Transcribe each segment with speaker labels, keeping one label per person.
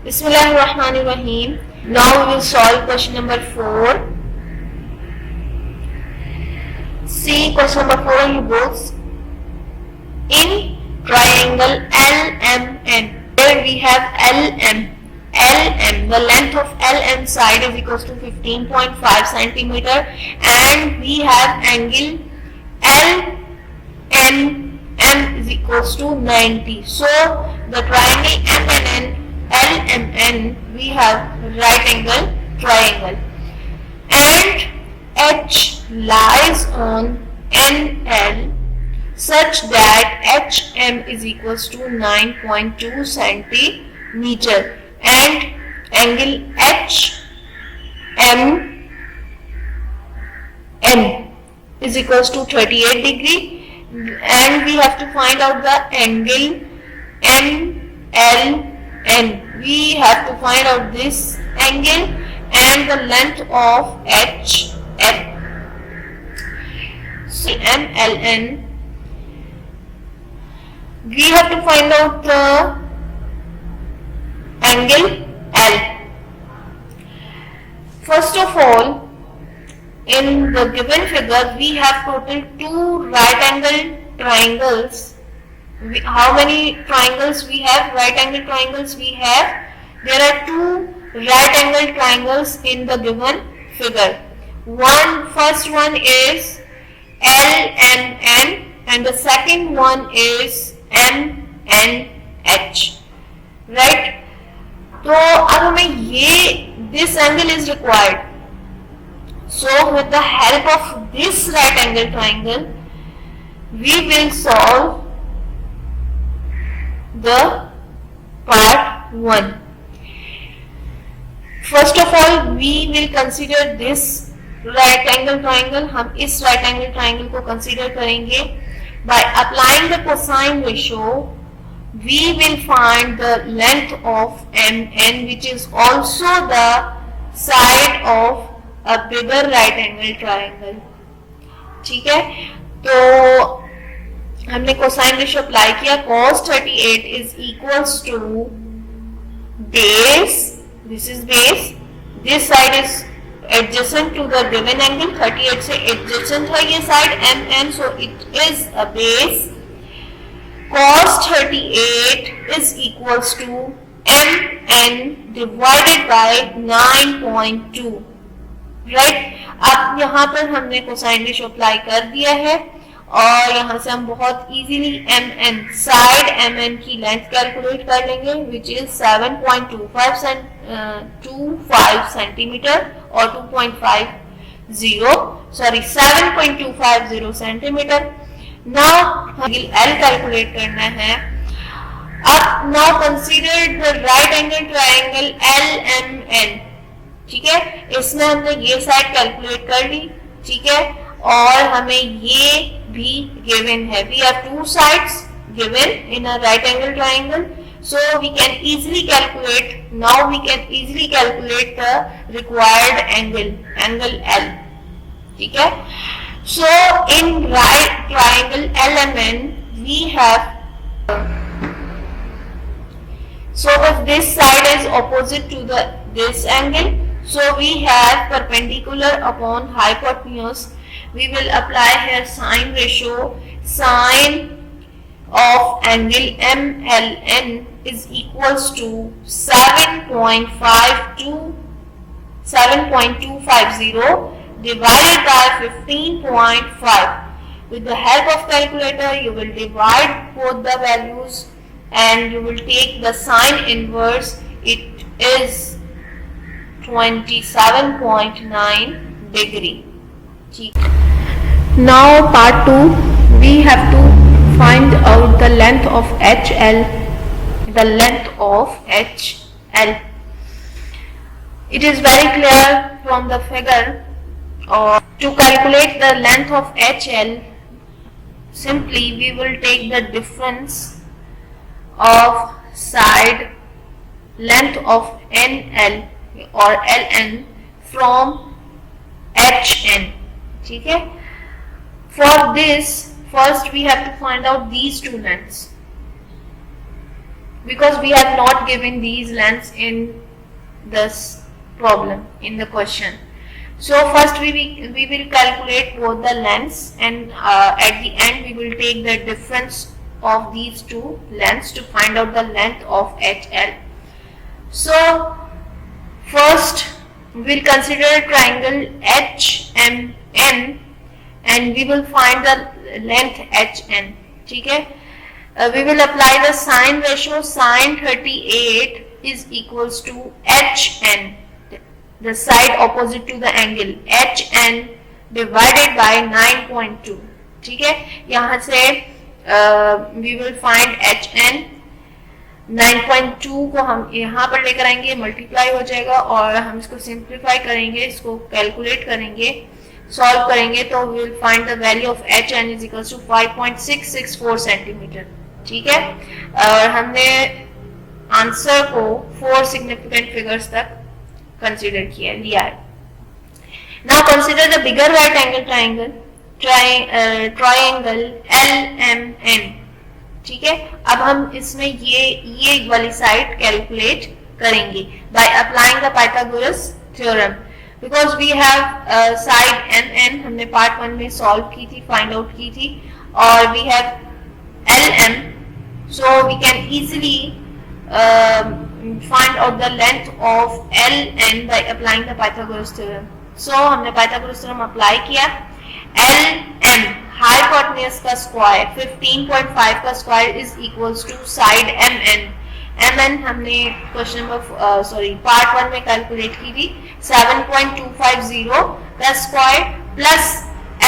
Speaker 1: Bismillahirrahmanirrahim. Now we will solve question number 4. See question number 4 in your books. In triangle LMN, here we have LM. The length of LM side is equals to 15.5 centimeter, and we have angle LNM is equals to 90. So the triangle LMN, we have right angle triangle, and H lies on NL such that HM is equals to 9.2 centimeter, and angle HMN is equals to 38 degree, and we have to find out the angle NLN. We have to find out this angle and the length of HM. So NLN, we have to find out the angle L. First of all, in the given figure, we have total 2 right angle triangles. How many triangles we have? Right angle triangles we have. There are 2 right angle triangles in the given figure. First one is LMN, and the second one is MNH. Right? तो अब हमें this angle is required. So with the help of this right angle triangle, we will solve the part 1. First of all, we will consider this right angle triangle. हम इस right angle triangle को consider करेंगे. By applying the cosine ratio, we will find the length of MN, which is also the side of a bigger right angle triangle. ठीक है, तो हमने cosine ratio apply किया. Cos 38 is equals to base. This is base. This side is adjacent to the given angle. 38 से adjacent है ये side MN, so it is a base. Cos 38 is equals to MN divided by 9.2. Right? अब यहाँ पर हमने cosine ratio apply कर दिया है, और यहाँ से हम बहुत easily MN side MN की length calculate कर लेंगे, which is 7.25 centimeter or 7.250 centimeter. Now angle L calculate करना है. अब now consider the right angle triangle LMN. ठीक है, इसमें हमने ये साइड कैलकुलेट कर ली. ठीक है, और हमें ये भी given है. We have 2 sides given in a right angle triangle, so we can easily calculate. Now we can easily calculate the required angle L. ठीक है, so in right triangle LMN we have, so if this side is opposite to this angle, so we have perpendicular upon hypotenuse. We will apply here sine ratio. Sine of angle MLN is equals to 7.250 divided by 15.5. With the help of calculator, you will divide both the values and you will take the sine inverse. It is 27.9 degree. Now part 2, we have to find out the length of HL. The length of HL. It is very clear from the figure. To calculate the length of HL, simply we will take the difference of side length of NL or LN from HN. ठीक है, for this first we have to find out these two lengths. because we have not given these lengths in this problem, in the question. So first we will calculate both the lengths, and at the end we will take the difference of these two lengths to find out the length of HL. So first we will consider triangle HMN and we will find the length HN. ठीक है, we will apply the sine ratio. Sine 38 is equals to HN, the side opposite to the angle, HN divided by 9.2. ठीक है, यहाँ से we will find HN. 9.2 को हम यहाँ पर लेकर आएंगे, मल्टीप्लाई हो जाएगा और हम इसको सिंप्लीफाई करेंगे, इसको कैलकुलेट करेंगे, सॉल्व करेंगे तो we will find the value of HN is equals to 5.664 centimetre. ठीक है, और हमने आंसर को 4 सिग्निफिकेंट फिगर्स तक कंसीडर लिया है. Now consider the bigger right angle triangle LMN. ठीक है, अब हम इसमें ये वाली साइड कैलकुलेट करेंगे by applying the Pythagoras theorem, because we have side MN हमने पार्ट 1 में सॉल्व की थी, फाइंड आउट की थी, और we have LM, so we can easily find out the length of LN by applying the Pythagoras theorem. So हमने Pythagoras theorem apply किया. LM hypotenuse का स्क्वायर 15.5 का square is equals to side MN. MN हमने question number part 1 में calculate की थी 7.250 का square plus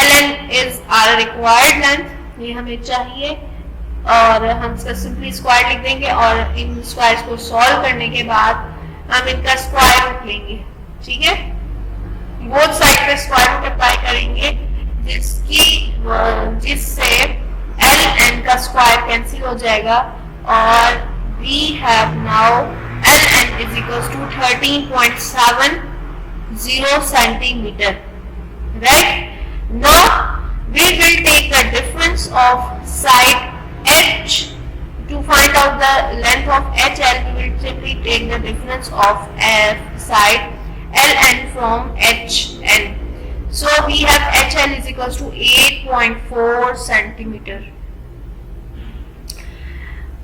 Speaker 1: LN is our required length, ये हमें चाहिए, और हम इसका सिंपली स्क्वायर लिख देंगे और इन स्क्वायर्स को सॉल्व करने के बाद हम इनका स्क्वायर रूट लेंगे. ठीक है, बोथ साइड पे स्क्वायर रूट अप्लाई करेंगे जिससे LN का स्क्वायर कैंसिल हो जाएगा और we have now LN is equals to 13.70 centimeter. Right? Now we will take the difference of side H to find out the length of HL. We will simply take the difference of side LN from HN. So we have HL is equals to 8.4 centimeter.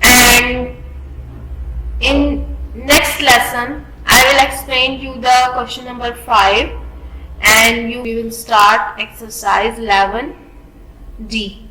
Speaker 1: And in next lesson I will explain you the question number 5 and you will start exercise 11D.